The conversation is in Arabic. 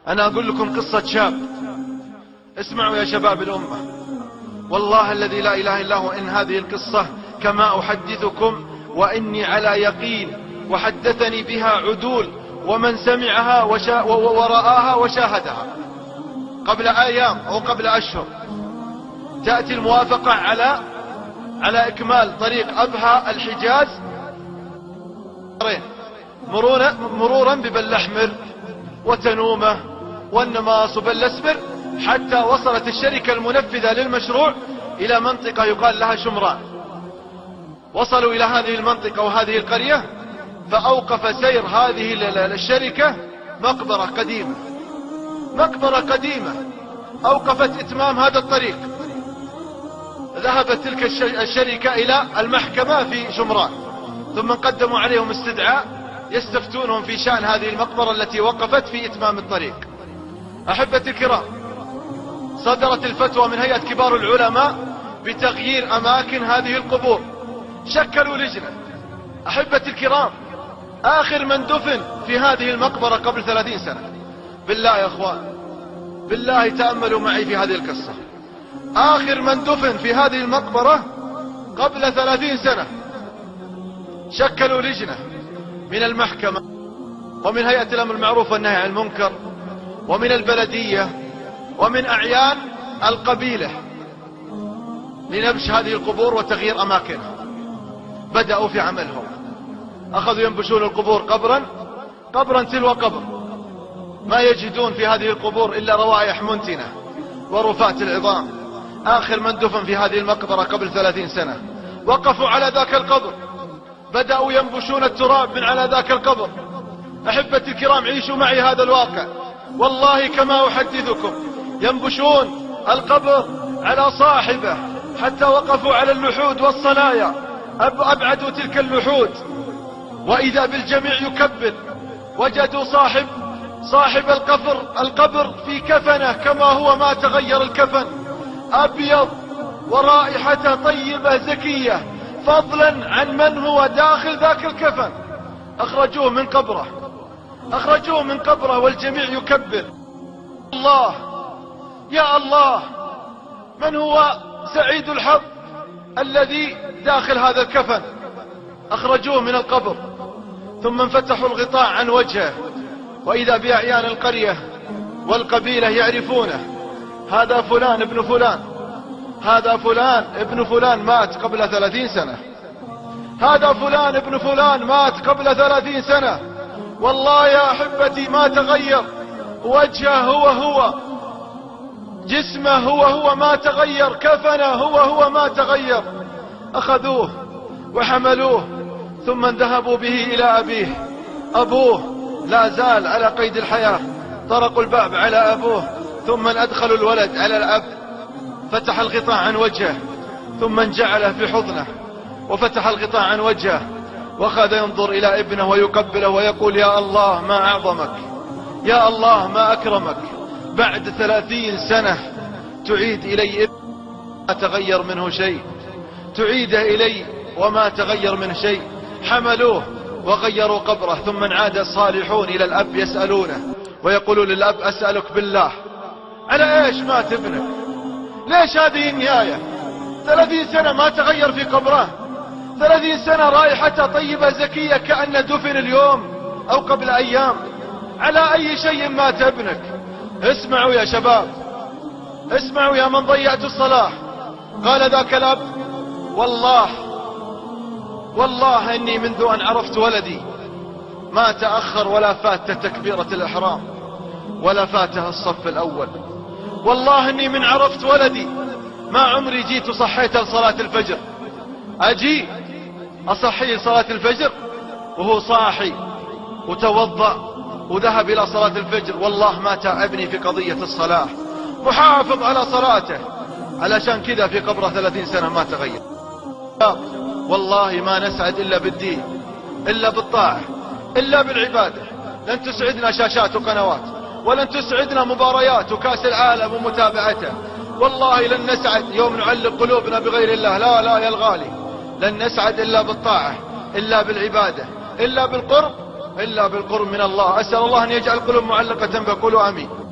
أنا أقول لكم قصة شاب. اسمعوا يا شباب الأمة، والله الذي لا إله إلا هو إن هذه القصة كما أحدثكم وإني على يقين، وحدثني بها عدول ومن سمعها ورآها وشاهدها قبل أيام أو قبل أشهر. تأتي الموافقة على إكمال طريق أبها الحجاز مرورا ببل أحمر وتنومة والنماص وبل أسمر، حتى وصلت الشركة المنفذة للمشروع إلى منطقة يقال لها شمران. وصلوا إلى هذه المنطقة وهذه القرية، فأوقف سير هذه الشركة مقبرة قديمة أوقفت إتمام هذا الطريق. ذهبت تلك الشركة إلى المحكمة في شمران، ثم قدموا عليهم استدعاء يستفتونهم في شأن هذه المقبرة التي وقفت في إتمام الطريق. أحبتي الكرام، صدرت الفتوى من هيئة كبار العلماء بتغيير أماكن هذه القبور. شكلوا لجنة. أحبتي الكرام، آخر من دفن في هذه المقبرة قبل 30 سنة، بالله يا أخوان، بالله تأملوا معي في هذه القصة. آخر من دفن في هذه المقبرة قبل 30 سنة. شكلوا لجنة من المحكمة ومن هيئة الأمر بالمعروف والنهي عن المنكر ومن البلدية ومن أعيان القبيلة لنبش هذه القبور وتغيير أماكنها. بدأوا في عملهم، أخذوا ينبشون القبور قبرا تلو قبر، ما يجدون في هذه القبور إلا روائح منتنة ورفات العظام. آخر من دفن في هذه المقبرة قبل 30 سنة وقفوا على ذاك القبر، بدأوا ينبشون التراب من على ذاك القبر. أحبتي الكرام، عيشوا معي هذا الواقع، والله كما أحدثكم، ينبشون القبر على صاحبه حتى وقفوا على اللحود والصنايا، أبعدوا تلك اللحود، وإذا بالجميع يكبر. وجدوا صاحب القبر في كفنه كما هو، ما تغير الكفن، أبيض ورائحته طيبة زكية، فضلا عن من هو داخل ذاك الكفن. أخرجوه من قبره والجميع يكبر. الله يا الله، من هو سعيد الحظ الذي داخل هذا الكفن؟ أخرجوه من القبر، ثم انفتحوا الغطاء عن وجهه، وإذا بأعيان القرية والقبيلة يعرفونه. هذا فلان ابن فلان، هذا فلان ابن فلان مات قبل 30 سنة، هذا فلان ابن فلان مات قبل 30 سنة. والله يا أحبتي ما تغير، وجهه هو، جسمه هو ما تغير، كفنه هو ما تغير. أخذوه وحملوه، ثم ذهبوا به إلى أبيه. أبوه لا زال على قيد الحياة. طرقوا الباب على أبوه، ثم أدخلوا الولد على الأب. فتح الغطاء عن وجهه، ثم جعله في حضنه، وفتح الغطاء عن وجهه، وأخذ ينظر إلى ابنه ويقبله ويقول: يا الله ما أعظمك، يا الله ما أكرمك. بعد 30 سنة تعيد إلي ابن ما تغير منه شيء، تعيده إلي وما تغير منه شيء. حملوه وغيروا قبره، ثم عاد الصالحون إلى الأب يسألونه ويقولوا للأب: أسألك بالله، على إيش مات ابنك؟ ليش هذه النهاية؟ 30 سنة ما تغير في قبره، 30 سنة رائحته طيبة زكية كأن دفن اليوم أو قبل أيام. على أي شيء مات ابنك؟ اسمعوا يا شباب، اسمعوا يا من ضيعت الصلاة. قال ذاك الأب: والله إني منذ أن عرفت ولدي ما تأخر ولا فات تكبيرة الإحرام ولا فاته الصف الأول. والله إني من عرفت ولدي ما عمري جيت صحيت لصلاة الفجر. أجي أصحي صلاة الفجر وهو صاحي وتوضأ وذهب إلى صلاة الفجر. والله ما تعبني في قضية الصلاة، محافظ على صلاته. علشان كذا في قبره 30 سنة ما تغير. والله ما نسعد إلا بالدين، إلا بالطاعة، إلا بالعبادة. لن تسعدنا شاشات وقنوات، ولن تسعدنا مباريات وكاس العالم ومتابعته. والله لن نسعد يوم نعلق قلوبنا بغير الله. لا يا الغالي، لن نسعد إلا بالطاعة، إلا بالعبادة، إلا بالقرب إلا بالقرب من الله. أسأل الله أن يجعل القلوب معلقة، فقولوا آمين.